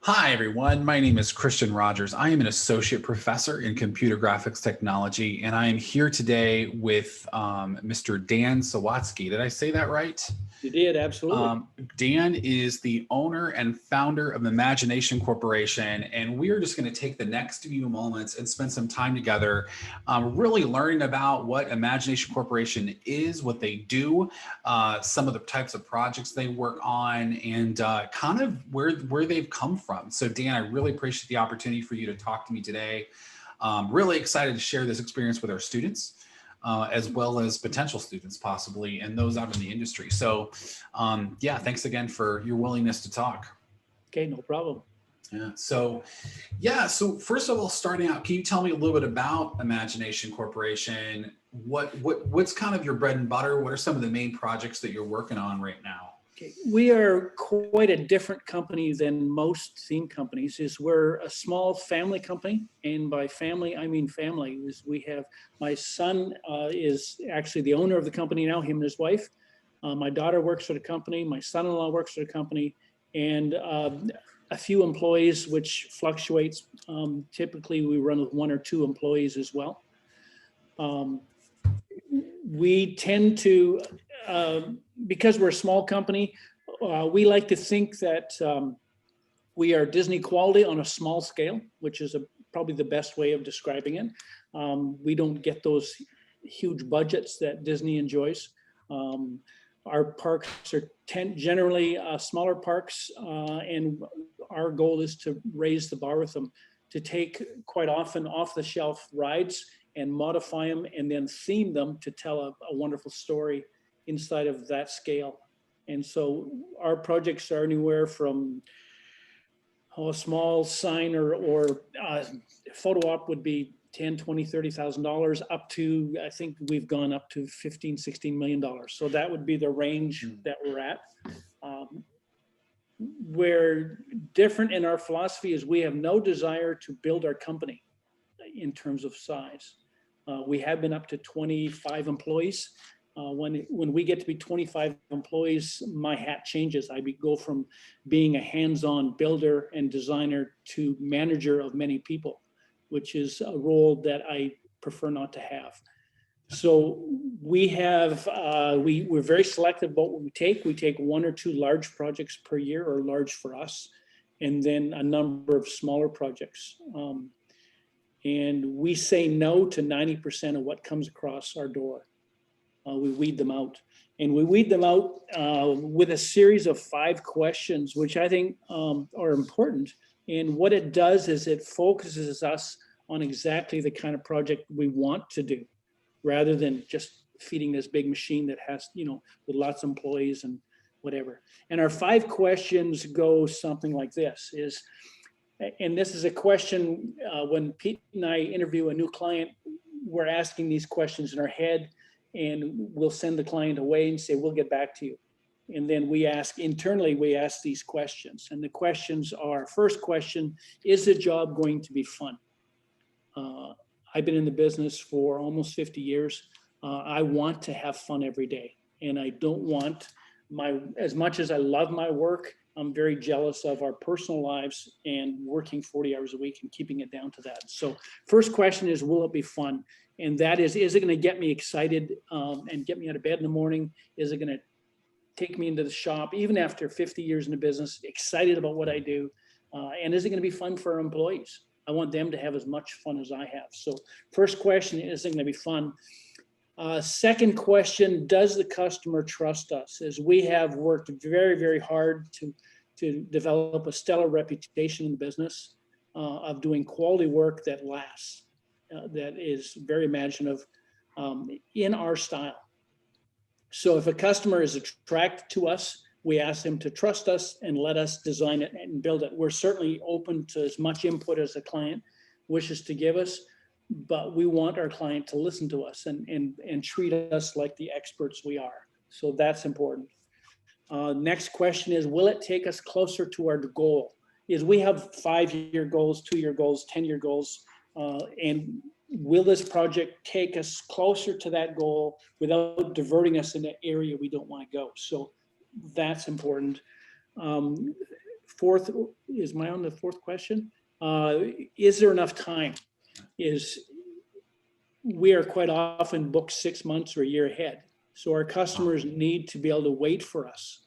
Hi, everyone. My name is Christian Rogers. I am an associate professor in computer graphics technology, and I am here today with Mr. Dan Sawatsky. Did I say that right? You did, absolutely. Dan is the owner and founder of Imagination Corporation, and we are just going to take the next few moments and spend some time together really learning about what Imagination Corporation is, what they do, some of the types of projects they work on, and kind of where they've come from. So Dan, I really appreciate the opportunity for you to talk to me today. Really excited to share this experience with our students. As well as potential students possibly, and those out in the industry. So yeah, thanks again for your willingness to talk. Okay, no problem. So first of all, starting out, can you tell me a little bit about Imagination Corporation? What's kind of your bread and butter? What are some of the main projects that you're working on right now? Okay, we are quite a different company than most theme companies. We're a small family company, and by family I mean family. We have my son is actually the owner of the company now, him and his wife. My daughter works for the company. My son-in-law works for the company, and a few employees, which fluctuates. Typically, we run with 1 or 2 employees as well. We tend to, because we're a small company, we like to think that we are Disney quality on a small scale, which is probably the best way of describing it. We don't get those huge budgets that Disney enjoys. Our parks are generally smaller parks, and our goal is to raise the bar with them, to take quite often off-the-shelf rides and modify them and then theme them to tell a wonderful story inside of that scale. And so our projects are anywhere from a small sign or photo op would be $10, $20, $30,000 up to, I think we've gone up to $15, $16 million. So that would be the range that we're at. We're different in our philosophy is we have no desire to build our company in terms of size. We have been up to 25 employees. When we get to be 25 employees, my hat changes. I go from being a hands-on builder and designer to manager of many people, which is a role that I prefer not to have. So we have, we're very selective about what we take. We take 1 or 2 large projects per year, or large for us, and then a number of smaller projects. And we say no to 90% of what comes across our door. We weed them out. And we weed them out with a series of 5 questions, which I think are important. And what it does is it focuses us on exactly the kind of project we want to do, rather than just feeding this big machine that has, with lots of employees and whatever. And our 5 questions go something like this and this is a question when Pete and I interview a new client, we're asking these questions in our head, and we'll send the client away and say, we'll get back to you. And then we ask internally, we ask these questions. And the questions are, first question, is the job going to be fun? I've been in the business for almost 50 years. I want to have fun every day. And I don't want as much as I love my work, I'm very jealous of our personal lives and working 40 hours a week and keeping it down to that. So first question is, will it be fun? And that is it going to get me excited and get me out of bed in the morning? Is it going to take me into the shop, even after 50 years in the business, excited about what I do? And is it going to be fun for our employees? I want them to have as much fun as I have. So first question, is it going to be fun? Second question, does the customer trust us? As we have worked very, very hard to develop a stellar reputation in the business of doing quality work that lasts, that is very imaginative in our style. So if a customer is attracted to us, we ask them to trust us and let us design it and build it. We're certainly open to as much input as the client wishes to give us, but we want our client to listen to us and treat us like the experts we are. So that's important. Next question is, will it take us closer to our goal? We have 5-year goals, 2-year goals, 10-year goals, and will this project take us closer to that goal without diverting us in an area we don't want to go? So that's important. fourth, is my on the fourth question? Is there enough time? We are quite often booked 6 months or a year ahead. So our customers need to be able to wait for us.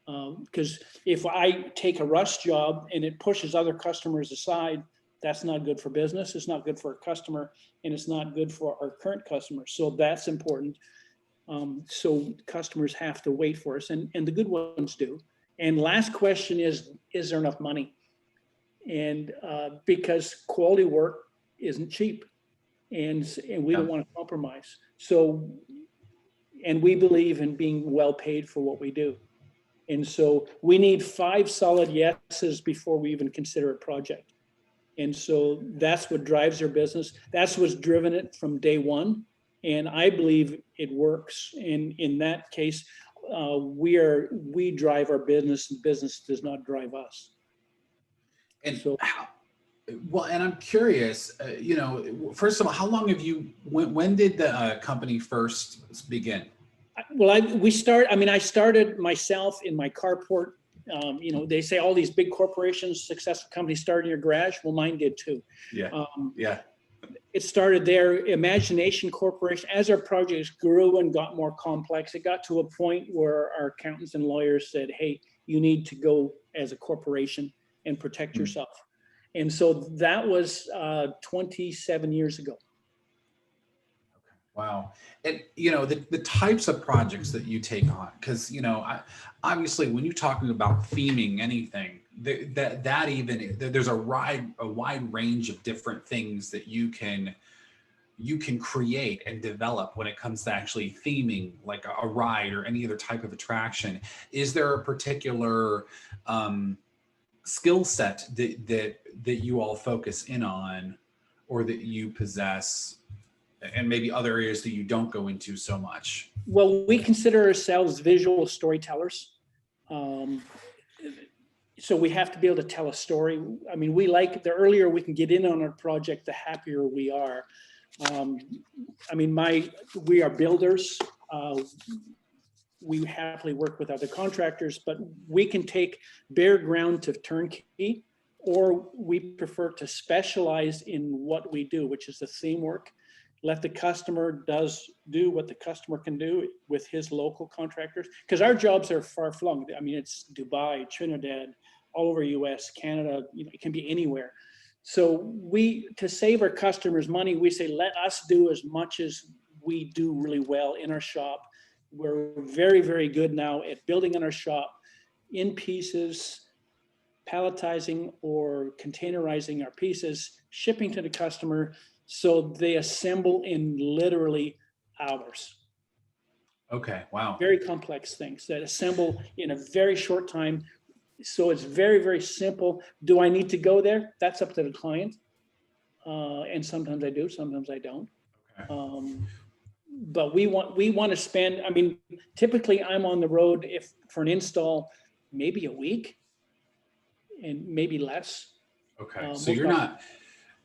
Because if I take a rush job and it pushes other customers aside, that's not good for business. It's not good for our customer, and it's not good for our current customers. So that's important. So customers have to wait for us, and the good ones do. And last question is there enough money? And because quality work isn't cheap, and we don't want to compromise. So, and we believe in being well paid for what we do. And so we need 5 solid yeses before we even consider a project. And so that's what drives our business. That's what's driven it from day one. And I believe it works. And in that case, we drive our business, and business does not drive us. And so, well, and I'm curious, first of all, how long have you, when did the company first begin? Well, I started myself in my carport. They say all these big corporations, successful companies start in your garage. Well, mine did too. Yeah. It started there. Imagination Corporation, as our projects grew and got more complex, it got to a point where our accountants and lawyers said, hey, you need to go as a corporation and protect yourself. And so that was 27 years ago. Wow. And, the types of projects that you take on, because, obviously when you're talking about theming anything, there's a wide range of different things that you can create and develop when it comes to actually theming like a ride or any other type of attraction. Is there a particular skill set that you all focus in on, or that you possess, and maybe other areas that you don't go into so much? Well, we consider ourselves visual storytellers. So we have to be able to tell a story. I mean, the earlier we can get in on our project, the happier we are. We are builders. We happily work with other contractors, but we can take bare ground to turnkey, or we prefer to specialize in what we do, which is the theme work. Let the customer do what the customer can do with his local contractors, because our jobs are far flung. I mean, it's Dubai, Trinidad, all over US, Canada, it can be anywhere. So to save our customers money, we say, let us do as much as we do really well in our shop. We're very, very good now at building in our shop in pieces, palletizing or containerizing our pieces, shipping to the customer, so they assemble in literally hours. Okay, wow. Very complex things that assemble in a very short time. So it's very, very simple. Do I need to go there? That's up to the client. And sometimes I do, sometimes I don't. Okay. But we want to spend, typically I'm on the road for an install, maybe a week and maybe less. Okay, so you're not,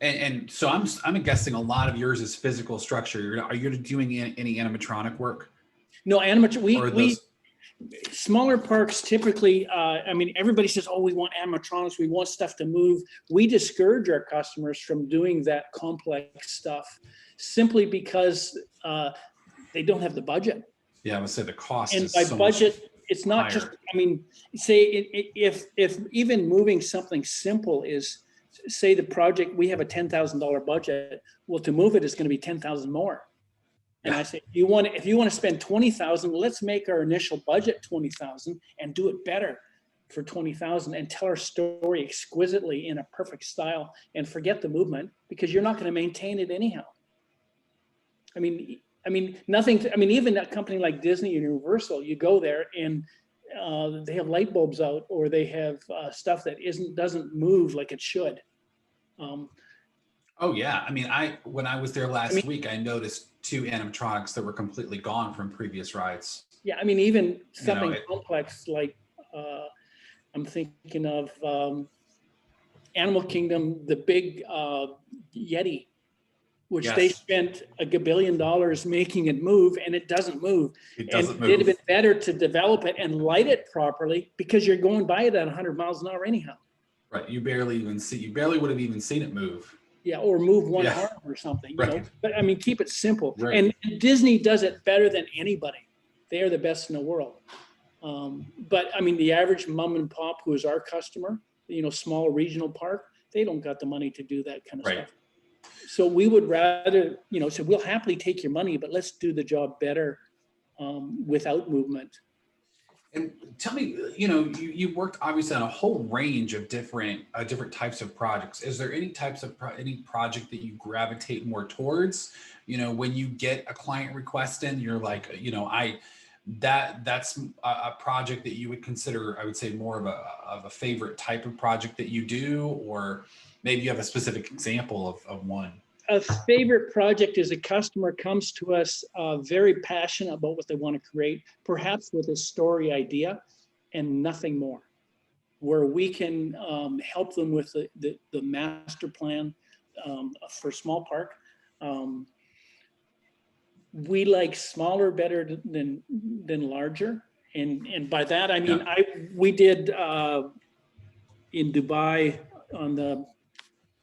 and so I'm guessing a lot of yours is physical structure. Are you doing any animatronic work? No, we smaller parks typically, everybody says, oh, we want animatronics, we want stuff to move. We discourage our customers from doing that complex stuff simply because they don't have the budget. Yeah, I would say the cost and is by so budget, much it's not higher. Just, say if even moving something simple is, say the project, we have a $10,000 budget. Well, to move it is going to be 10,000 more. And I say, if you want to spend 20,000, let's make our initial budget 20,000 and do it better for 20,000 and tell our story exquisitely in a perfect style and forget the movement, because you're not going to maintain it anyhow. Even a company like Disney and Universal, you go there and they have light bulbs out, or they have stuff that doesn't move like it should. Oh yeah, when I was there last week, I noticed 2 animatronics that were completely gone from previous rides. Yeah, even something complex like I'm thinking of Animal Kingdom, the big Yeti. which they Yes. spent $1 billion making it move, and it doesn't move. It And doesn't it'd have move. been better to develop it and light it properly, because you're going by it at 100 miles an hour anyhow. Right. You barely would have even seen it move. Yeah, or move one Yeah. arm or something, you Right. know. But I mean, keep it simple. Right. And Disney does it better than anybody. They are the best in the world. But I mean, the average mom and pop who is our customer, you know, small regional park, they don't got the money to do that kind of Right. stuff. So we would rather, you know, so we'll happily take your money, but let's do the job better without movement. And tell me, you know, you worked obviously on a whole range of different types of projects. Is there any types of any project that you gravitate more towards? You know, when you get a client request in, you're like, you know, that's a project that you would consider, I would say, more of a favorite type of project that you do, or maybe you have a specific example of one. A favorite project is a customer comes to us very passionate about what they want to create, perhaps with a story idea and nothing more, where we can help them with the master plan for a small park. We like smaller better than larger. And by that, I mean, Yeah. we did in Dubai on the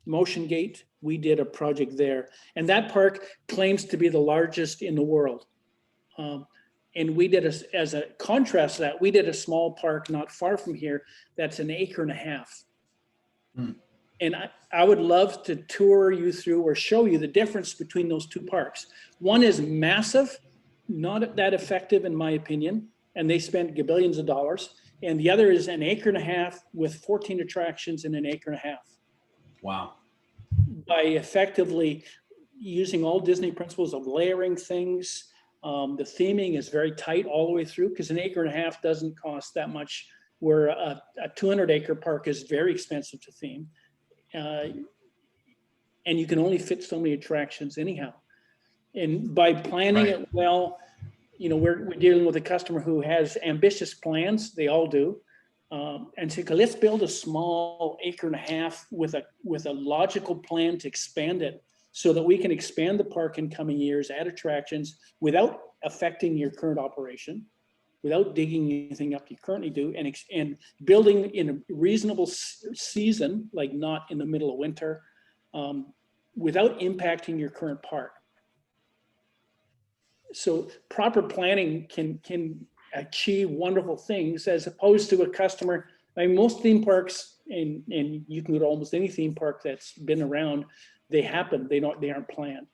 Motion Gate, we did a project there. And that park claims to be the largest in the world. And we did, as a contrast to that, we did a small park not far from here that's 1.5 acres. Hmm. And I would love to tour you through or show you the difference between those two parks. One is massive, not that effective in my opinion, and they spent billions of dollars. And the other is 1.5 acres with 14 attractions in 1.5 acres. Wow. By effectively using all Disney principles of layering things. The theming is very tight all the way through, because 1.5 acres doesn't cost that much, where a 200-acre park is very expensive to theme. And you can only fit so many attractions anyhow. And by planning Right. it well, you know, we're dealing with a customer who has ambitious plans, they all do. And say, let's build a small 1.5 acres with a logical plan to expand it, so that we can expand the park in coming years, add attractions without affecting your current operation, without digging anything up you currently do, and building in a reasonable season, like not in the middle of winter, without impacting your current park. So proper planning can achieve wonderful things, as opposed to a customer. I mean, most theme parks, and you can go to almost any theme park that's been around, they happen, they aren't planned.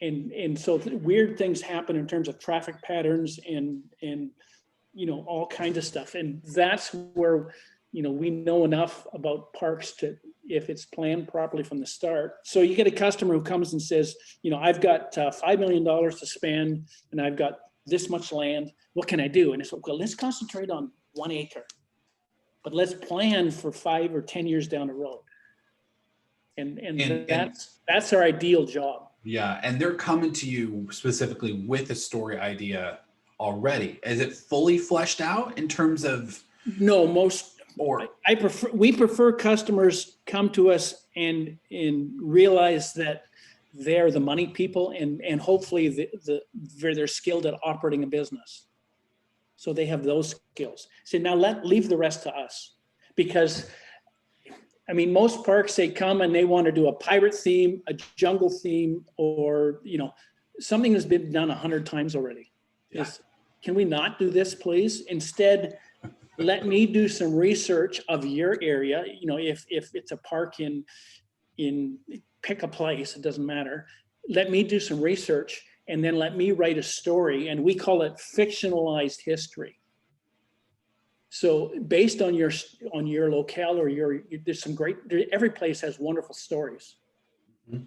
And so weird things happen in terms of traffic patterns and you know, all kinds of stuff. And that's where, you know, we know enough about parks to, if it's planned properly from the start. So you get a customer who comes and says, you know, I've got $5 million to spend, and I've got this much land. What can I do? And it's like, well, let's concentrate on 1 acre, but let's plan for 5 or 10 years down the road. And that's our ideal job. Yeah, and they're coming to you specifically with a story idea already. Is it fully fleshed out in terms of? No, we prefer customers come to us and realize that they're the money people, and hopefully they're skilled at operating a business. So they have those skills. So now leave the rest to us, because I mean, most parks, they come and they want to do a pirate theme, a jungle theme, or, you know, something that's been done 100 times already. Yeah. Can we not do this, please? Instead, let me do some research of your area. You know, if it's a park in pick a place, it doesn't matter. Let me do some research, and then let me write a story, and we call it fictionalized history. So based on your locale, or there's some great, every place has wonderful stories. Mm-hmm.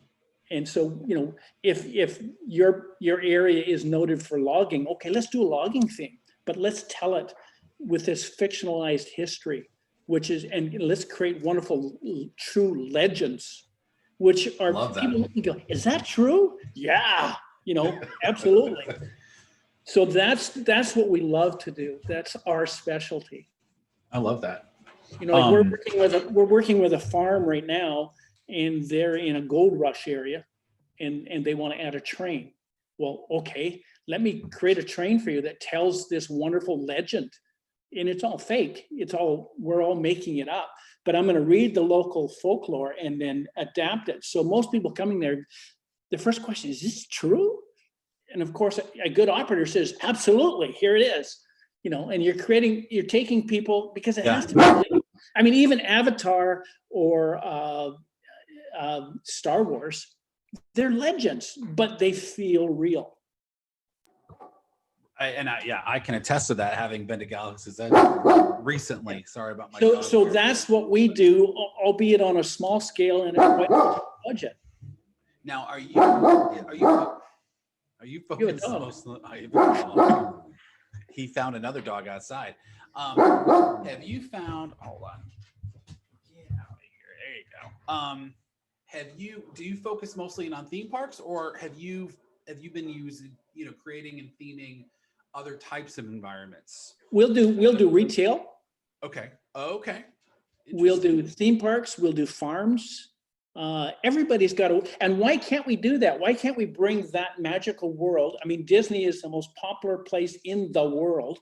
And so, you know, if your area is noted for logging, okay, let's do a logging theme, but let's tell it with this fictionalized history, and let's create wonderful, true legends, which are people who go, is that true? Yeah, you know, absolutely. So that's what we love to do. That's our specialty. I love that. You know, like we're working with a farm right now, and they're in a gold rush area, and they want to add a train. Well, okay, let me create a train for you that tells this wonderful legend. And it's all fake. We're all making it up. But I'm going to read the local folklore and then adapt it. So most people coming there, the first question is this true? And of course, a good operator says, absolutely, here it is. And you're taking people, because it has to be. I mean, even Avatar or Star Wars, they're legends, but they feel real. I can attest to that, having been to Galaxy's Edge recently. Sorry about my. So that's what we do, albeit on a small scale and a quite budget. Now, are you focused mostly? He found another dog outside. Have you found? Hold on. Get out of here. There you go. Do you focus mostly on theme parks, or have you been using, creating and theming other types of environments? We'll do retail. Okay. We'll do theme parks. We'll do farms. Everybody's got to. And why can't we do that? Why can't we bring that magical world? I mean, Disney is the most popular place in the world.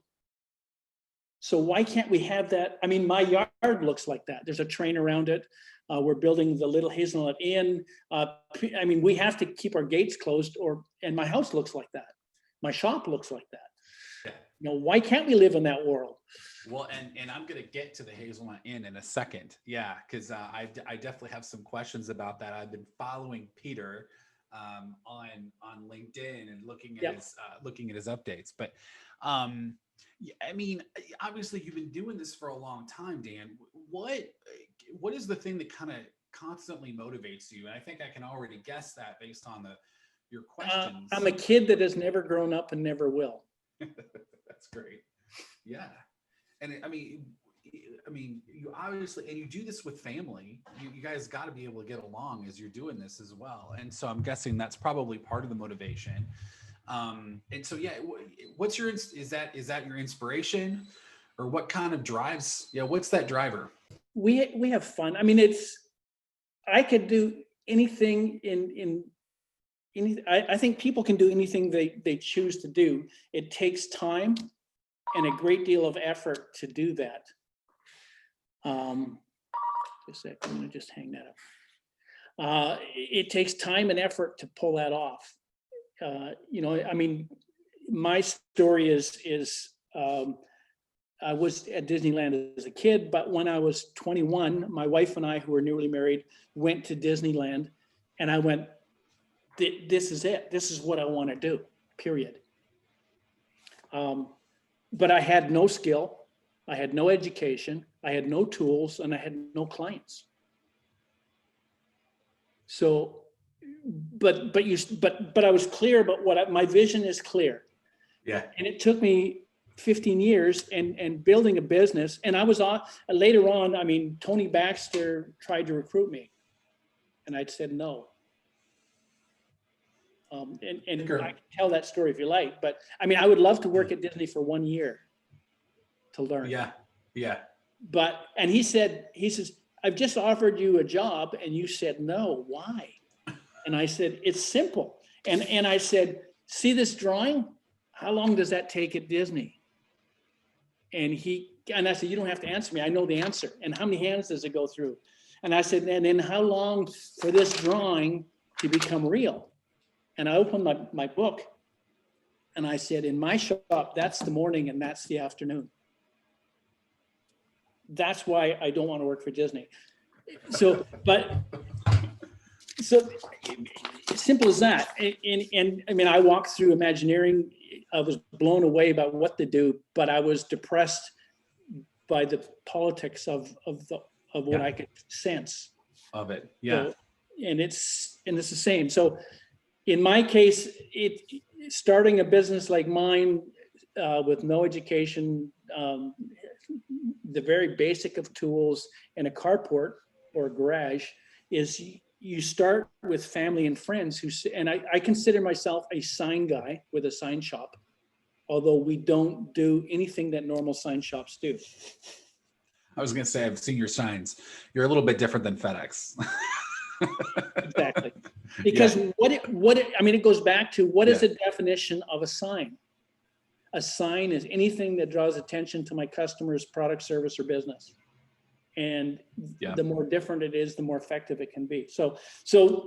So why can't we have that? I mean, my yard looks like that. There's a train around it. We're building the Little Hazelnut Inn. I mean, we have to keep our gates closed, and my house looks like that. My shop looks like that. Yeah. Why can't we live in that world? Well, and I'm going to get to the Hazelnut Inn in a second. Yeah, because I definitely have some questions about that. I've been following Peter on LinkedIn and looking at his updates. But I mean, obviously you've been doing this for a long time, Dan. What is the thing that kind of constantly motivates you? And I think I can already guess that based on your questions. I'm a kid that has never grown up and never will. That's great. Yeah. And I mean, you obviously, and you do this with family. You guys got to be able to get along as you're doing this as well. And so I'm guessing that's probably part of the motivation. And so, yeah, is that your inspiration, or what kind of drives? Yeah. What's that driver? We have fun. I mean, I could do anything I think people can do anything they choose to do. It takes time and a great deal of effort to do that. Just a sec, I'm gonna just hang that up. It takes time and effort to pull that off. I mean, my story is I was at Disneyland as a kid, but when I was 21, my wife and I, who were newly married, went to Disneyland, and I went, this is it. This is what I want to do, period. But I had no skill, I had no education, I had no tools, and I had no clients. So, but I was clear about my vision is clear. Yeah. And it took me 15 years and building a business. And I was later on, I mean, Tony Baxter tried to recruit me, and I'd said no. And Sure. I can tell that story if you like, but I mean, I would love to work at Disney for 1 year to learn. Yeah. And he says, I've just offered you a job and you said no, why? And I said, it's simple. And I said, see this drawing? How long does that take at Disney? And I said, you don't have to answer me. I know the answer. And how many hands does it go through? And I said, and then how long for this drawing to become real? And I opened my book and I said, in my shop, that's the morning and that's the afternoon. That's why I don't want to work for Disney. So simple as that. And I mean, I walked through Imagineering. I was blown away by what they do, but I was depressed by the politics of what I could sense of it. Yeah. So, and it's the same. So in my case, starting a business like mine with no education, the very basic of tools, and a carport or a garage is you start with family and friends and I consider myself a sign guy with a sign shop, although we don't do anything that normal sign shops do. I was going to say, I've seen your signs. You're a little bit different than FedEx. Exactly. Because I mean, it goes back to what is the definition of a sign? A sign is anything that draws attention to my customer's product, service, or business. And the more different it is, the more effective it can be. So,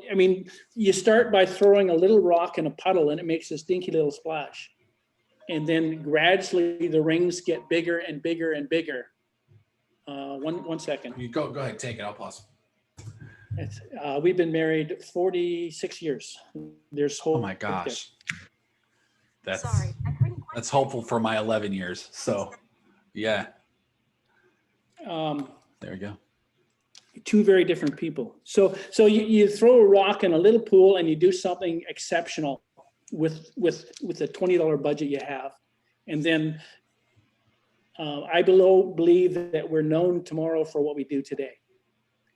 I mean, you start by throwing a little rock in a puddle and it makes this dinky little splash. And then gradually the rings get bigger and bigger and bigger. One second. You go ahead, take it. I'll pause. We've been married 46 years. There's hope. Oh my gosh. That's hopeful for my 11 years. So yeah. There we go. Two very different people. So you throw a rock in a little pool and you do something exceptional with the $20 budget you have. And then I believe that we're known tomorrow for what we do today.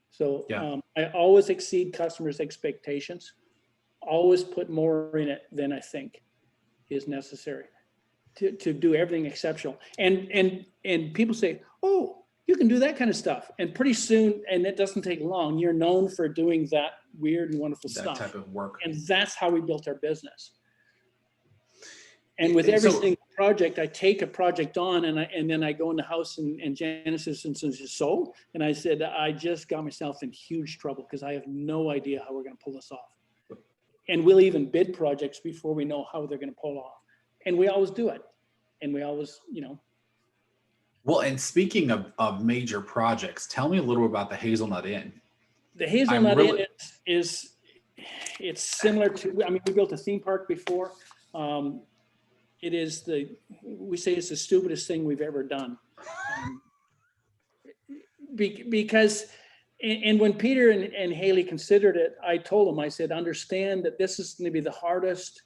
So I always exceed customers' expectations, always put more in it than I think is necessary to do everything exceptional. And people say, oh, you can do that kind of stuff. And pretty soon, and it doesn't take long, you're known for doing that weird and wonderful stuff. That type of work. And that's how we built our business. And with every single project, I take a project on and then I go in the house and Genesis and says, so? And I said, I just got myself in huge trouble because I have no idea how we're going to pull this off. And we'll even bid projects before we know how they're going to pull off. And we always do it. And we always, Well, and speaking of major projects, tell me a little about the Hazelnut Inn. The Hazelnut Inn is it's similar to, I mean, we built a theme park before. It is we say it's the stupidest thing we've ever done. Because, and when Peter and Haley considered it, I told them, I said, understand that this is going to be the hardest,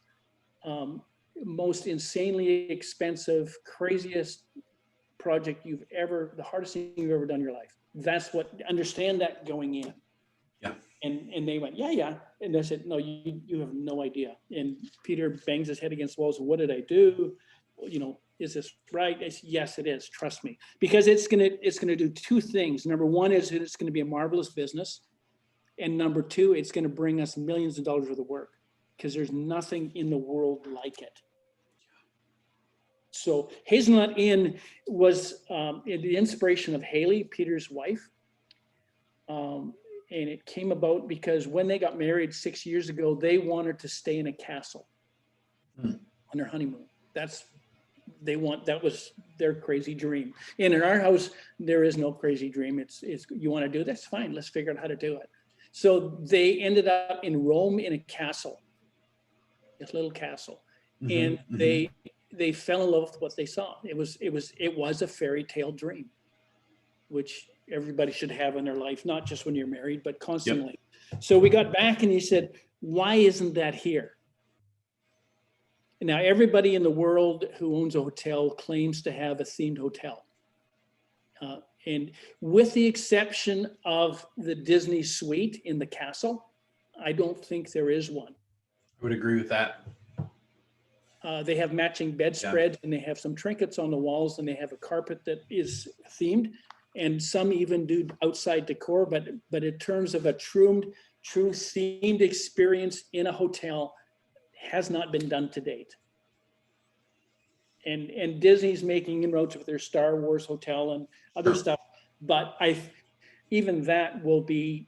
most insanely expensive, craziest project the hardest thing you've ever done in your life. Understand that going in. Yeah. And they went, yeah. And I said, no, you have no idea. And Peter bangs his head against the walls. What did I do? Is this right? I said, yes, it is. Trust me, because it's gonna do two things. Number one is it's going to be a marvelous business, and number two, it's going to bring us millions of dollars worth of work because there's nothing in the world like it. So Hazelnut Inn was the inspiration of Haley, Peter's wife. And it came about because when they got married 6 years ago, they wanted to stay in a castle on their honeymoon. That was their crazy dream. And in our house, there is no crazy dream. It's you want to do this? Fine, let's figure out how to do it. So they ended up in Rome in a castle, this little castle. And they fell in love with what they saw. It was a fairy tale dream, which everybody should have in their life, not just when you're married, but constantly. Yep. So we got back and he said, why isn't that here? Now, everybody in the world who owns a hotel claims to have a themed hotel. And with the exception of the Disney suite in the castle, I don't think there is one. I would agree with that. They have matching bedspreads and they have some trinkets on the walls and they have a carpet that is themed. And some even do outside decor, but in terms of a true themed experience in a hotel, has not been done to date. And Disney's making inroads with their Star Wars hotel and other stuff, but even that will be.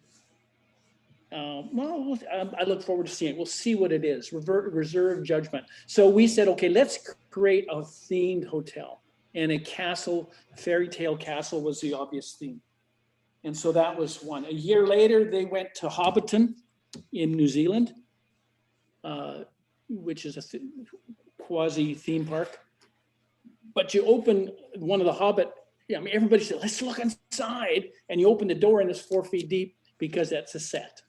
I look forward to seeing it. We'll see what it is. Reserve judgment. So we said, okay, let's create a themed hotel. And a castle, fairy tale castle was the obvious theme. And so that was one. A year later, they went to Hobbiton in New Zealand, which is a quasi theme park. But you open one of the Hobbit, everybody said, let's look inside. And you open the door and it's 4 feet deep because that's a set.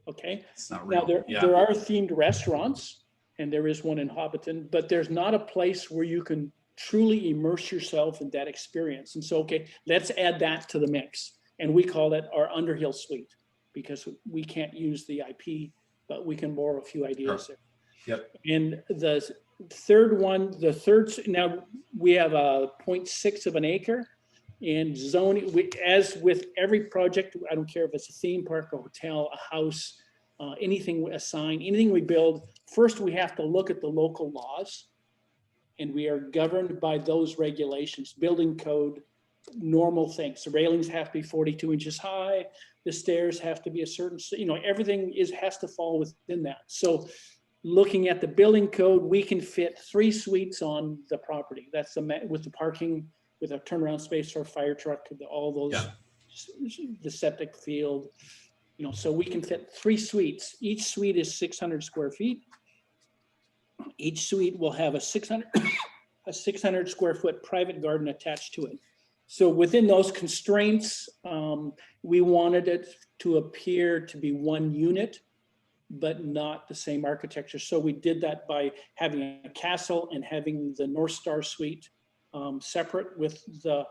Okay. It's not real. Now there are themed restaurants. And there is one in Hobbiton, but there's not a place where you can truly immerse yourself in that experience. And so, okay, let's add that to the mix. And we call it our Underhill Suite because we can't use the IP, but we can borrow a few ideas there. Yep. And the third one, now we have a 0.6 of an acre And zoning, as with every project, I don't care if it's a theme park, a hotel, a house, anything, a sign, anything we build, first we have to look at the local laws. And we are governed by those regulations, building code, normal things. The railings have to be 42 inches high. The stairs have to be a certain, everything has to fall within that. So looking at the building code, we can fit 3 suites on the property. That's with the parking, with a turnaround space for a fire truck, all those, the septic field, so we can fit 3 suites. Each suite is 600 square feet. Each suite will have a 600 square foot private garden attached to it. So within those constraints, we wanted it to appear to be one unit, but not the same architecture. So we did that by having a castle and having the North Star suite separate with the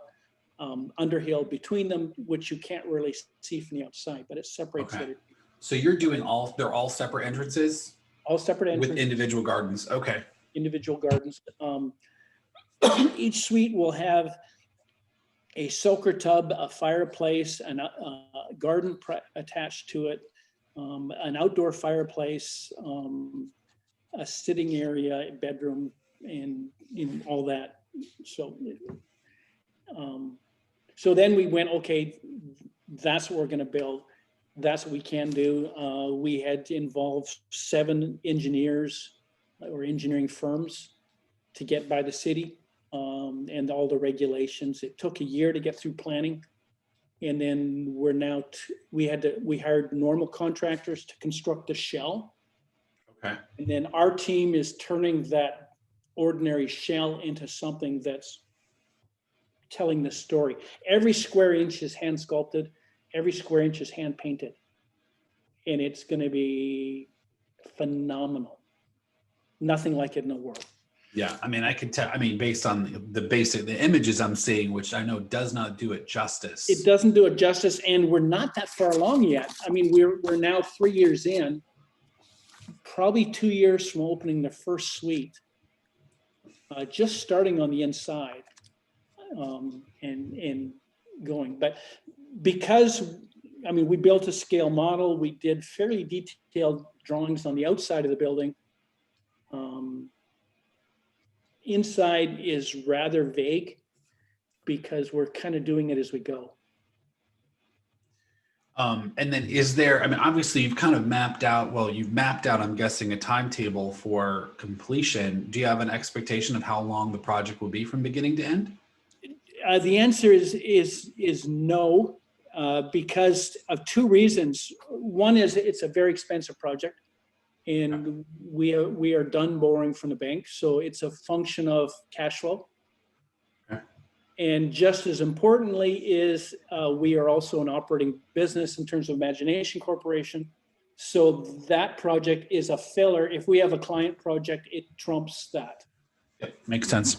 Underhill between them, which you can't really see from the outside, but it separates it. So you're doing they're all separate entrances? All separate entrances. With individual gardens, okay. Individual gardens. Each suite will have a soaker tub, a fireplace, and a garden attached to it, an outdoor fireplace, a sitting area, a bedroom, and all that. So then we went, okay, that's what we're going to build. That's what we can do. We had to involve 7 engineers or engineering firms to get by the city and all the regulations. It took a year to get through planning. And then we're now, we hired normal contractors to construct the shell. Okay. And then our team is turning that ordinary shell into something that's telling the story. Every square inch is hand sculpted. Every square inch is hand painted. And it's going to be phenomenal. Nothing like it in the world. Yeah, I mean, I could tell. I mean, based on the images I'm seeing, which I know does not do it justice. It doesn't do it justice, and we're not that far along yet. I mean, we're now 3 years in, probably 2 years from opening the first suite, just starting on the inside, and going. But because, I mean, we built a scale model, we did fairly detailed drawings on the outside of the building. Inside is rather vague because we're kind of doing it as we go. And then is there, I mean, obviously you've kind of mapped out, I'm guessing, a timetable for completion. Do you have an expectation of how long the project will be from beginning to end? The answer is no, because of 2 reasons. One is it's a very expensive project. And we are done borrowing from the bank. So it's a function of cash flow. Okay. And just as importantly is we are also an operating business in terms of Imagination Corporation. So that project is a filler. If we have a client project, it trumps that. Yep, makes sense.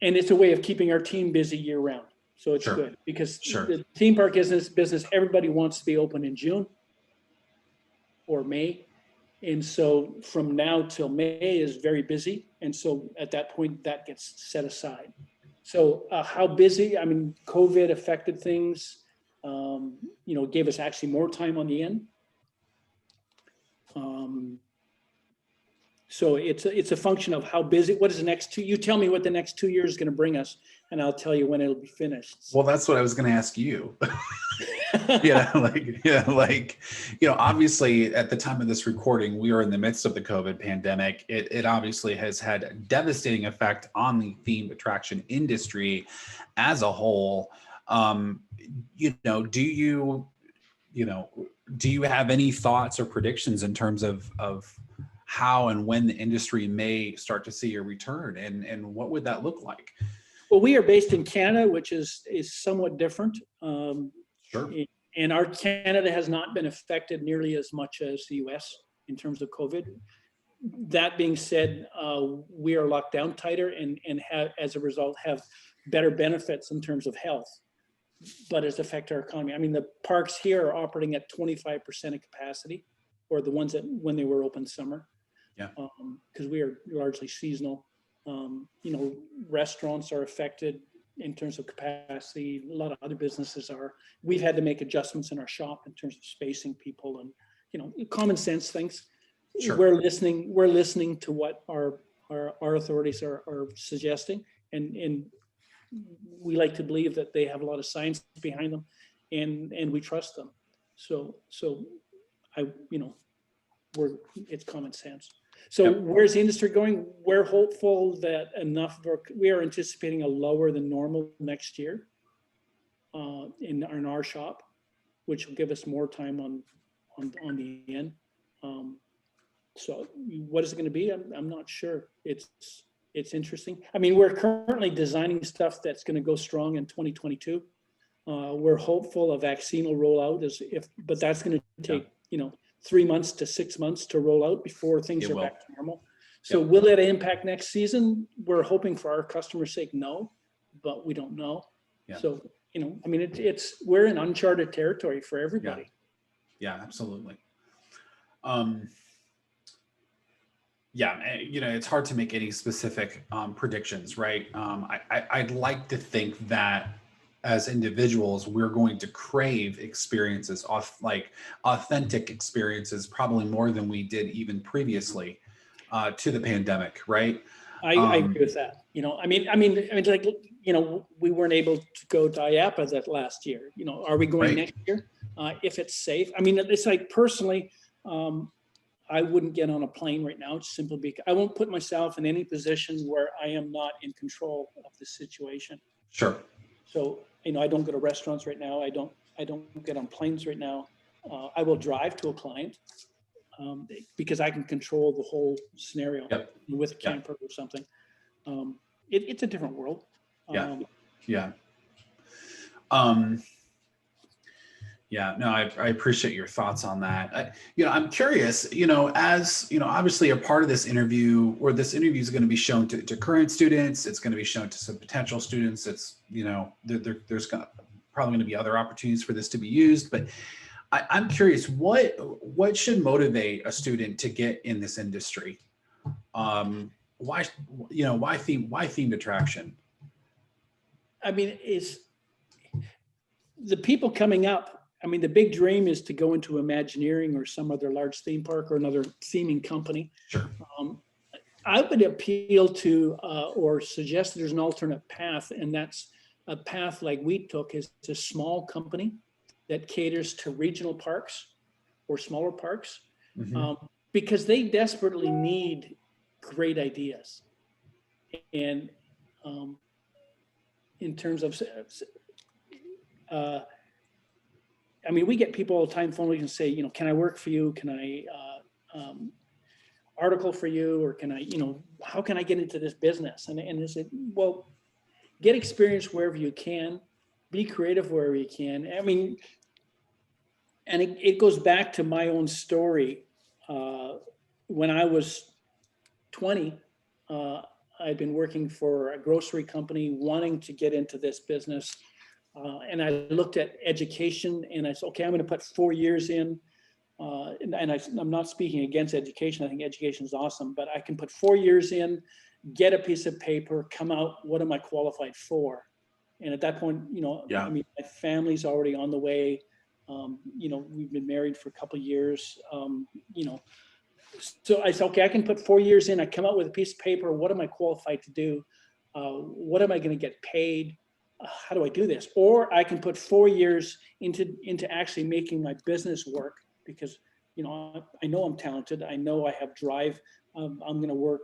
And it's a way of keeping our team busy year round. So it's good because the theme park business, everybody wants to be open in June or May. And so from now till May is very busy. And so at that point, that gets set aside. So how busy? I mean, COVID affected things, gave us actually more time on the end. So it's a function of how busy, what is the next you tell me what the next 2 years is going to bring us, and I'll tell you when it'll be finished. Well, that's what I was going to ask you. Obviously at the time of this recording, we are in the midst of the COVID pandemic. It obviously has had a devastating effect on the themed attraction industry as a whole. Do you have any thoughts or predictions in terms of how and when the industry may start to see a return, and what would that look like? Well, we are based in Canada, which is somewhat different. Sure. And our Canada has not been affected nearly as much as the US in terms of COVID. That being said, we are locked down tighter and have, as a result, have better benefits in terms of health, but it's affected our economy. I mean, the parks here are operating at 25% of capacity, or the ones that when they were open summer. Yeah. Because we are largely seasonal. Restaurants are affected in terms of capacity. A lot of other businesses are. We've had to make adjustments in our shop in terms of spacing people and, common sense things. Sure. We're listening to what our authorities are suggesting, and we like to believe that they have a lot of science behind them, and we trust them. So it's common sense. So Yep. where's the industry going? We're hopeful that we are anticipating a lower than normal next year in our shop, which will give us more time on the end. So what is it going to be? I'm not sure. It's interesting. I mean, we're currently designing stuff that's going to go strong in 2022. We're hopeful a vaccine will roll out but that's going to take, 3 months to 6 months to roll out before things are back to normal. So will it impact next season? We're hoping for our customers' sake, no, but we don't know. Yeah. So, I mean, we're in uncharted territory for everybody. Yeah, absolutely. It's hard to make any specific predictions, right? I'd like to think that as individuals, we're going to crave experiences, like authentic experiences, probably more than we did even previously to the pandemic, right? I agree with that. I mean, like, we weren't able to go to IAPA that last year. Are we going next year? If it's safe. I mean, it's like personally, I wouldn't get on a plane right now, simply because I won't put myself in any position where I am not in control of the situation. Sure. So, I don't go to restaurants right now. I don't get on planes right now. I will drive to a client because I can control the whole scenario with a camper or something. It's a different world. I appreciate your thoughts on that. I'm curious, as, obviously a part of this interview, or this interview is going to be shown to current students. It's going to be shown to some potential students. It's, there's probably going to be other opportunities for this to be used, but I'm curious, what should motivate a student to get in this industry? Why themed attraction? I mean, it's the people coming up. I mean, the big dream is to go into Imagineering or some other large theme park or another theming company. Sure. I would appeal to or suggest there's an alternate path, and that's a path like we took, is a small company that caters to regional parks or smaller parks, because they desperately need great ideas. And in terms of, I mean, we get people all the time phoning and say, can I work for you? Can I article for you? Or can I, how can I get into this business? And they said, well, get experience wherever you can, be creative wherever you can. I mean, and it goes back to my own story. When I was 20, I'd been working for a grocery company, wanting to get into this business. And I looked at education and I said, okay, I'm going to put 4 years in. I'm not speaking against education. I think education is awesome, but I can put 4 years in, get a piece of paper, come out, what am I qualified for? And at that point, I mean, my family's already on the way. We've been married for a couple of years, So I said, okay, I can put 4 years in, I come out with a piece of paper, what am I qualified to do? What am I going to get paid? How do I do this? Or I can put 4 years into actually making my business work, because, I know I'm talented. I know I have drive. I'm going to work,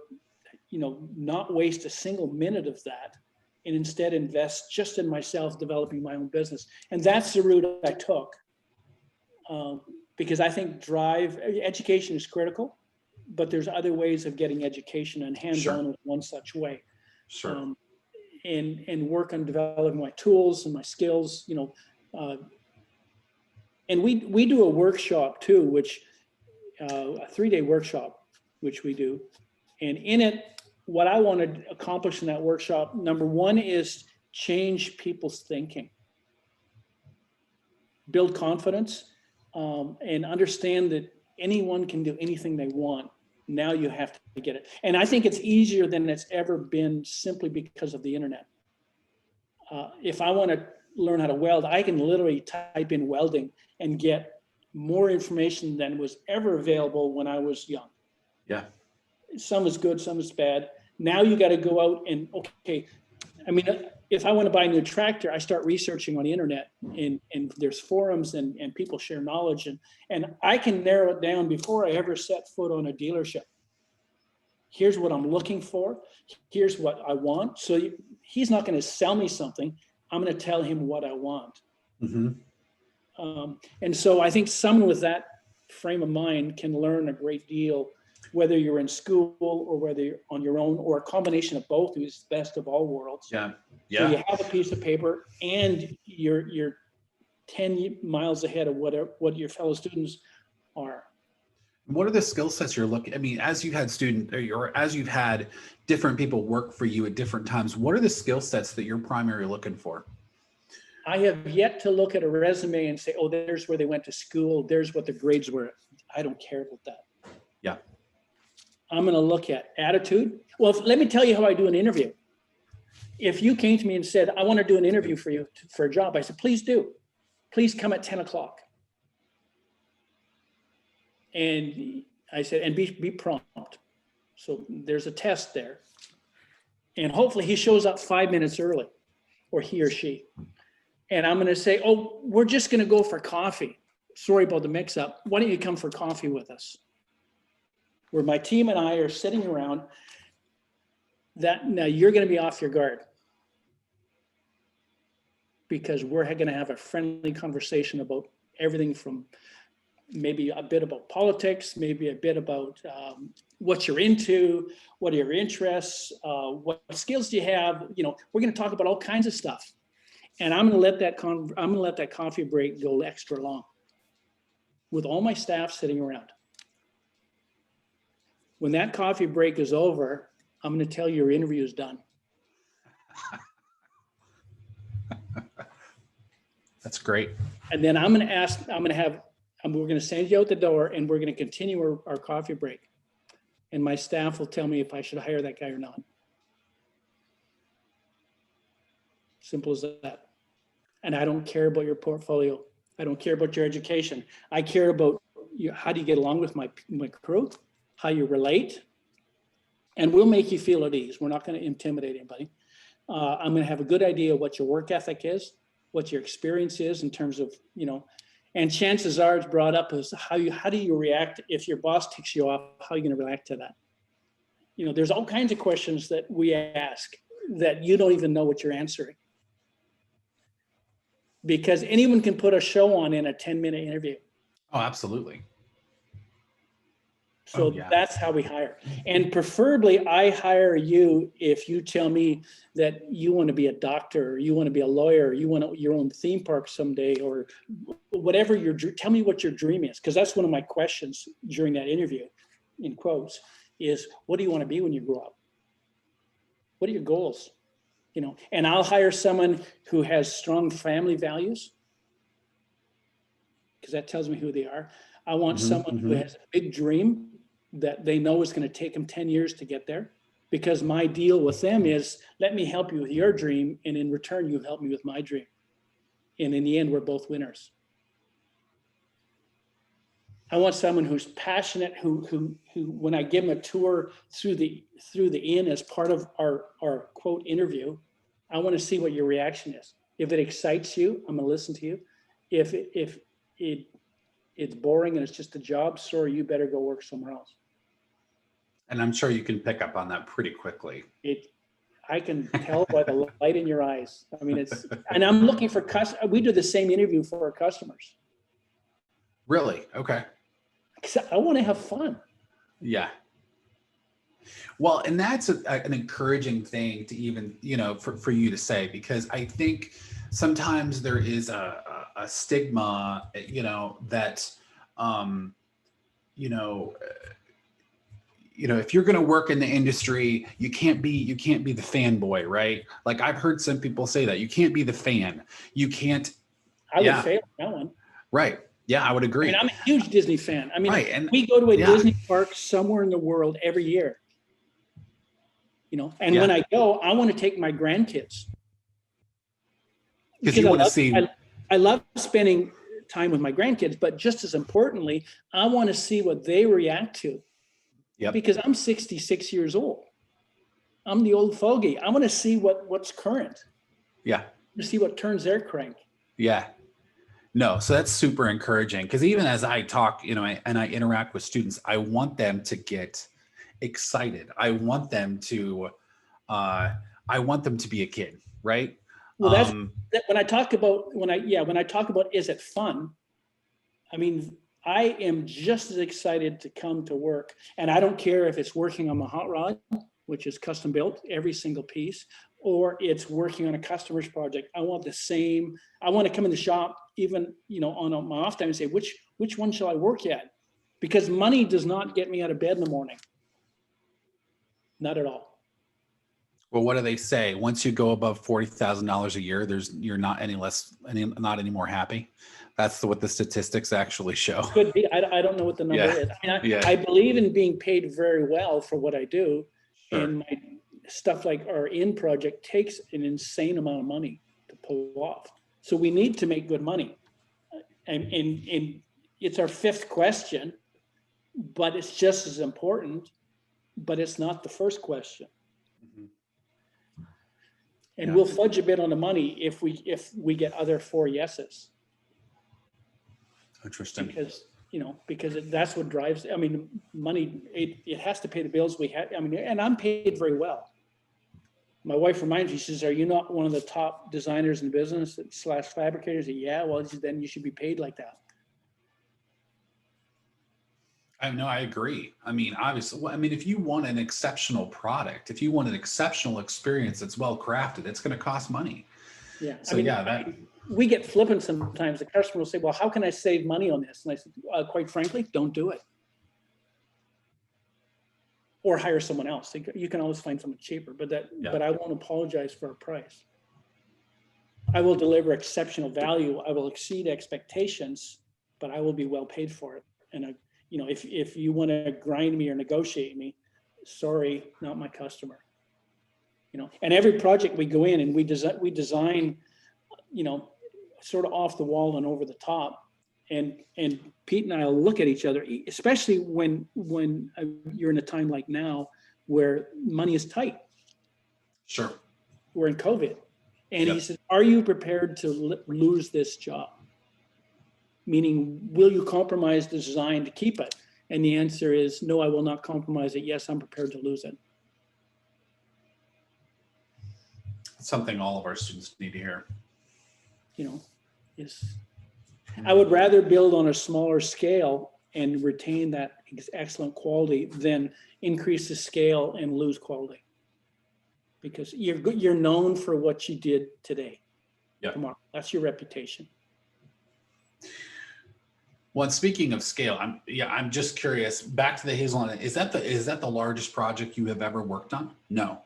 not waste a single minute of that, and instead invest just in myself, developing my own business. And that's the route I took, because I think education is critical, but there's other ways of getting education, and hands-on is one such way. Sure. And work on developing my tools and my skills, and we do a workshop too, which a 3-day workshop, which we do. And in it, what I want to accomplish in that workshop, number one, is change people's thinking, build confidence, and understand that anyone can do anything they want. Now you have to get it. And I think it's easier than it's ever been, simply because of the internet. If I want to learn how to weld, I can literally type in welding and get more information than was ever available when I was young. Yeah. Some is good, some is bad. Now you got to go out and, okay, I mean, if I want to buy a new tractor, I start researching on the internet, and there's forums and people share knowledge, and I can narrow it down before I ever set foot on a dealership. Here's what I'm looking for. Here's what I want. So he's not going to sell me something. I'm going to tell him what I want. Mm-hmm. And so I think someone with that frame of mind can learn a great deal, whether you're in school or whether you're on your own, or a combination of both, who's the best of all worlds. Yeah. Yeah. So you have a piece of paper and you're 10 miles ahead of what your fellow students are. What are the skill sets you're looking? I mean, as you've had as you've had different people work for you at different times, what are the skill sets that you're primarily looking for? I have yet to look at a resume and say, oh, there's where they went to school. There's what the grades were. I don't care about that. Yeah. I'm going to look at attitude. Well, let me tell you how I do an interview. If you came to me and said, I want to do an interview for you for a job, I said, please do. Please come at 10 o'clock. And I said, and be prompt. So there's a test there. And hopefully he shows up 5 minutes early, or he or she. And I'm going to say, oh, we're just going to go for coffee. Sorry about the mix up. Why don't you come for coffee with us? Where my team and I are sitting around, now you're going to be off your guard, because we're going to have a friendly conversation about everything from maybe a bit about politics, maybe a bit about what you're into, what are your interests, what skills do you have? We're going to talk about all kinds of stuff. And I'm going to let that coffee break go extra long with all my staff sitting around. When that coffee break is over, I'm going to tell you your interview is done. That's great. And then we're going to send you out the door, and we're going to continue our coffee break. And my staff will tell me if I should hire that guy or not. Simple as that. And I don't care about your portfolio. I don't care about your education. I care about how do you get along with my crew, how you relate, and we'll make you feel at ease. We're not going to intimidate anybody. I'm going to have a good idea of what your work ethic is, what your experience is in terms of, and chances are it's brought up as how do you react if your boss ticks you off? How are you going to react to that? There's all kinds of questions that we ask that you don't even know what you're answering. Because anyone can put a show on in a 10-minute interview. Oh, absolutely. So That's how we hire. And preferably I hire you if you tell me that you want to be a doctor, or you want to be a lawyer, or you want your own theme park someday, or whatever tell me what your dream is. Because that's one of my questions during that interview, in quotes, is what do you want to be when you grow up? What are your goals? And I'll hire someone who has strong family values, because that tells me who they are. I want someone who has a big dream that they know is going to take them 10 years to get there, because my deal with them is, let me help you with your dream, and in return, you help me with my dream. And in the end, we're both winners. I want someone who's passionate, who when I give them a tour through the inn as part of our quote interview, I want to see what your reaction is. If it excites you, I'm going to listen to you. If it's boring and it's just a job, sorry, you better go work somewhere else. And I'm sure you can pick up on that pretty quickly. I can tell by the light in your eyes. I mean, and I'm looking for we do the same interview for our customers. Really? Okay. Because I want to have fun. Yeah. Well, and that's an encouraging thing to even, for you to say, because I think sometimes there is a stigma, that, if you're going to work in the industry, you can't be the fanboy, right? Like I've heard some people say that you can't be the fan. You can't. I would fail that one. Right. Yeah, I would agree. I mean, I'm a huge Disney fan. I mean, right. And we go to a Disney park somewhere in the world every year. And when I go, I want to take my grandkids. Because you want to see. I love spending time with my grandkids, but just as importantly, I want to see what they react to. Yep. Because I'm 66 years old. I'm the old fogey. I want to see what's current. Yeah. To see what turns their crank. Yeah. No, so that's super encouraging, because even as I talk, you know, and I interact with students, I want them to get excited. I want them to be a kid, right? Well, that's when I talk about when I talk about is it fun? I mean, I am just as excited to come to work, and I don't care if it's working on my hot rod, which is custom built, every single piece, or it's working on a customer's project. I want the same. I want to come in the shop, even, you know, on my off time, and say, which one shall I work at? Because money does not get me out of bed in the morning. Not at all. Well, what do they say? Once you go above $40,000 a year, you're not any more happy. That's what the statistics actually show. Could be. I don't know what the number is. I mean, I believe in being paid very well for what I do. Sure. And my stuff like our in project takes an insane amount of money to pull off. So we need to make good money. And it's our fifth question, but it's just as important, but it's not the first question. Mm-hmm. And we'll fudge a bit on the money if we get other 4 yeses. Interesting. Because that's what drives. I mean, money. It has to pay the bills we have. I mean, and I'm paid very well. My wife reminds me. She says, "Are you not one of the top designers in the business / fabricators?" Yeah. Well, then you should be paid like that. I know. I agree. I mean, obviously, if you want an exceptional product, if you want an exceptional experience that's well crafted, it's going to cost money. Yeah. So we get flippant sometimes. The customer will say, "Well, how can I save money on this?" And I said, "Quite frankly, don't do it. Or hire someone else. You can always find someone cheaper, but I won't apologize for a price. I will deliver exceptional value. I will exceed expectations, but I will be well paid for it. And if you want to grind me or negotiate me, sorry, not my customer. And every project we go in and we design, sort of off the wall and over the top. And Pete and I will look at each other, especially when you're in a time like now where money is tight. Sure. We're in COVID. And he said, "Are you prepared to lose this job? Meaning, will you compromise the design to keep it?" And the answer is, "No, I will not compromise it. Yes, I'm prepared to lose it." Something all of our students need to hear. I would rather build on a smaller scale and retain that excellent quality than increase the scale and lose quality. Because you're known for what you did today. Yeah. Tomorrow. That's your reputation. Well, speaking of scale, I'm just curious. Back to the hazelnut. Is that the largest project you have ever worked on? No.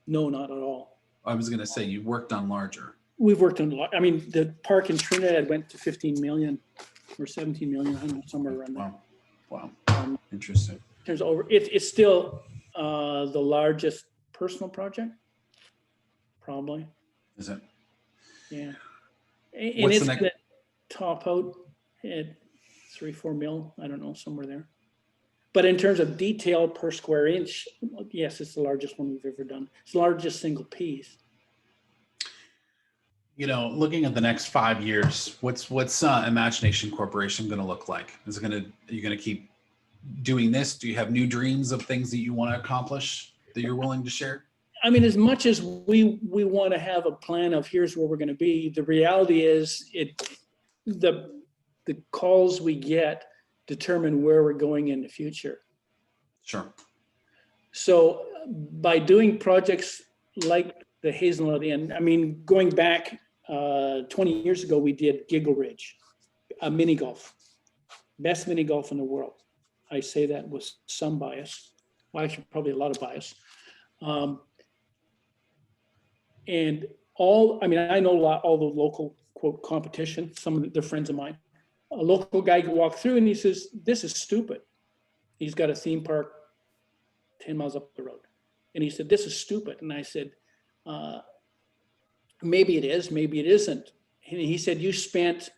No, not at all. I was going to say you worked on larger. We've worked on a lot. I mean, the park in Trinidad went to 15 million or 17 million, I don't know, somewhere around there. Wow. Interesting. It's still the largest personal project, probably. Is it? Yeah. And it's going to top out at 3-4 mil. I don't know, somewhere there. But in terms of detail per square inch, yes, it's the largest one we've ever done. It's the largest single piece. Looking at the next 5 years, what's Imagination Corporation going to look like? Are you going to keep doing this? Do you have new dreams of things that you want to accomplish that you're willing to share? I mean, as much as we want to have a plan of here's where we're going to be, the reality is the calls we get determine where we're going in the future. Sure. So by doing projects like the Hazelnut Inn, I mean, going back 20 years ago, we did Giggle Ridge, a mini golf, best mini golf in the world. I say that with some bias. Well, actually, probably a lot of bias. And I know all the local quote competition, some of they're friends of mine. A local guy could walk through and he says, "This is stupid." He's got a theme park 10 miles up the road. And he said, "This is stupid." And I said, maybe it is, maybe it isn't. And he said, you spent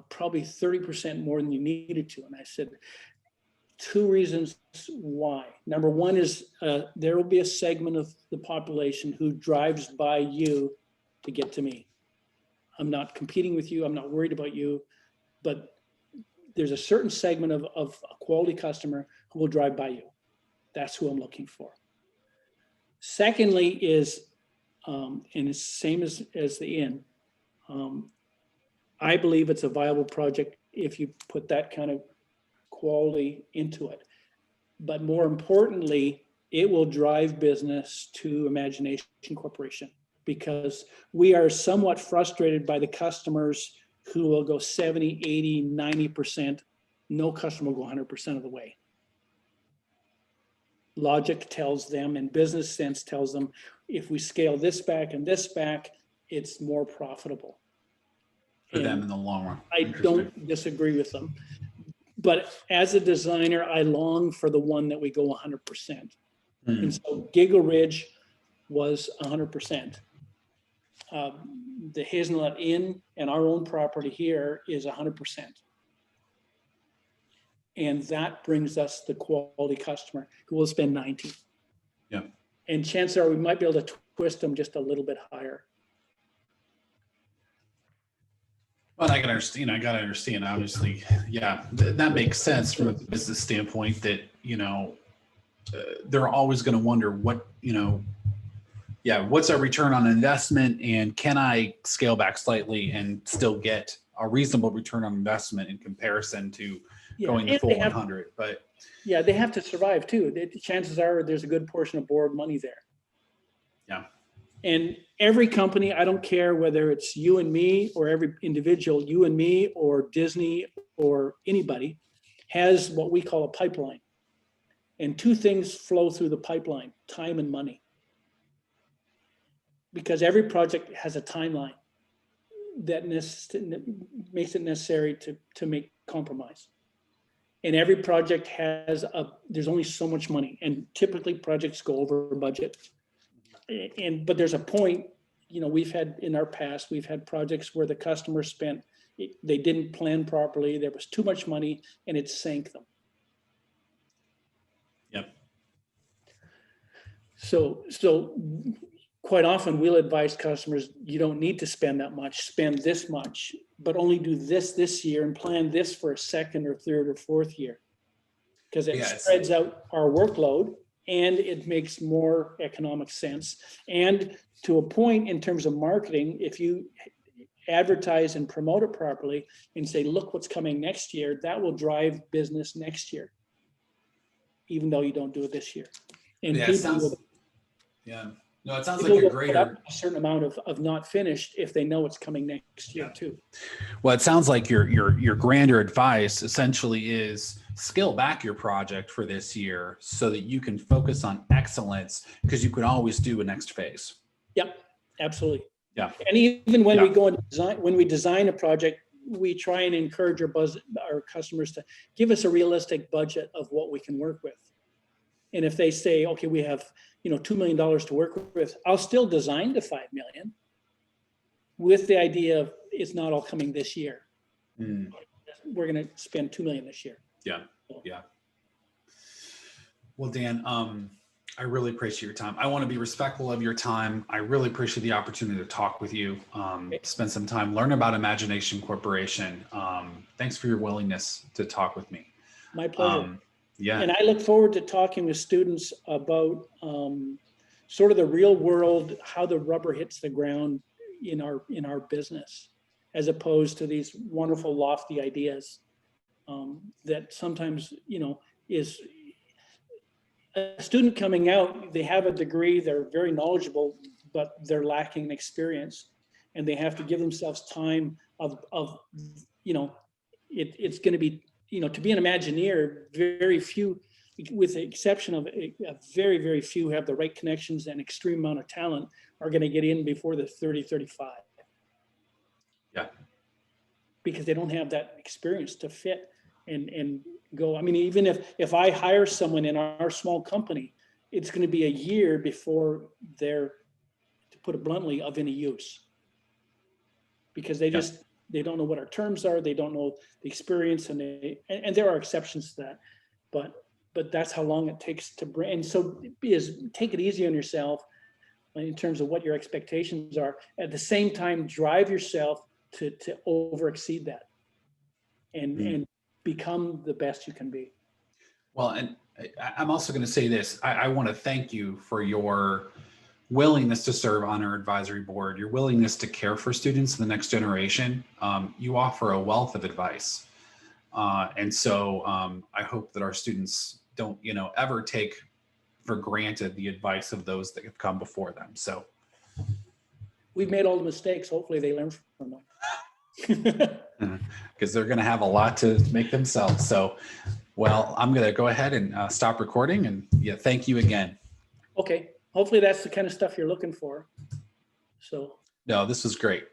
probably 30% more than you needed to. And I said, two reasons why. Number one is there will be a segment of the population who drives by you to get to me. I'm not competing with you. I'm not worried about you, but there's a certain segment of a quality customer who will drive by you. That's who I'm looking for. Secondly is, and it's the same as the inn, I believe it's a viable project if you put that kind of quality into it. But more importantly, it will drive business to Imagination Corporation, because we are somewhat frustrated by the customers who will go 70, 80, 90%. No customer will go 100% of the way. Logic tells them and business sense tells them, if we scale this back and this back, it's more profitable. For them in the long run. I don't disagree with them. But as a designer, I long for the one that we go 100%. And so Giggle Ridge was 100%. The Hazelnut Inn and our own property here is 100%. And that brings us the quality customer who will spend 90. Yeah. And chances are we might be able to twist them just a little bit higher. Well, I gotta understand, obviously, yeah, that makes sense from a business standpoint that, they're always going to wonder what, what's our return on investment, and can I scale back slightly and still get a reasonable return on investment in comparison to going the full 100. But yeah, they have to survive too. Chances are there's a good portion of borrowed money there. Yeah. And every company, I don't care whether it's you and me or every individual, you and me or Disney or anybody, has what we call a pipeline. And two things flow through the pipeline: time and money. Because every project has a timeline that makes it necessary to make compromise. And every project there's only so much money, and typically projects go over budget. But there's a point, we've had in our past, we've had projects where the customer they didn't plan properly, there was too much money, and it sank them. Yep. So quite often we'll advise customers, you don't need to spend that much, spend this much, but only do this year and plan this for a second or third or fourth year. Because it spreads out our workload and it makes more economic sense. And to a point in terms of marketing, if you advertise and promote it properly and say, look what's coming next year, that will drive business next year, even though you don't do it this year. And it sounds like a greater a certain amount of not finished if they know it's coming next year too. Well, it sounds like your grander advice essentially is scale back your project for this year so that you can focus on excellence, because you can always do a next phase. Yep, absolutely. Yeah. And even when we go and design a project, we try and encourage our customers to give us a realistic budget of what we can work with. And if they say, okay, we have $2 million to work with, I'll still design to $5 million with the idea of it's not all coming this year. We're going to spend $2 million this year. Yeah. Yeah. Well, Dan, I really appreciate your time. I want to be respectful of your time. I really appreciate the opportunity to talk with you, spend some time, learn about Imagination Corporation. Thanks for your willingness to talk with me. My pleasure. Yeah. And I look forward to talking with students about sort of the real world, how the rubber hits the ground in our business, as opposed to these wonderful lofty ideas that sometimes, is a student coming out, they have a degree, they're very knowledgeable, but they're lacking experience, and they have to give themselves time of it's going to be, to be an Imagineer, very few, with the exception of a very, very few who have the right connections and extreme amount of talent, are going to get in before the 30, 35. Yeah. Because they don't have that experience to fit and go. I mean, even if I hire someone in our small company, it's going to be a year before they're, to put it bluntly, of any use. Because they don't know what our terms are, they don't know the experience, and there are exceptions to that. But that's how long it takes to bring. And so take it easy on yourself in terms of what your expectations are. At the same time, drive yourself to over exceed that and become the best you can be. Well, and I'm also going to say this. I want to thank you for your willingness to serve on our advisory board, your willingness to care for students in the next generation. You offer a wealth of advice. And so I hope that our students don't, ever take for granted the advice of those that have come before them. So we've made all the mistakes. Hopefully they learn from them. Because they're going to have a lot to make themselves. So, well, I'm going to go ahead and stop recording, and thank you again. Okay. Hopefully that's the kind of stuff you're looking for. So. No, this was great.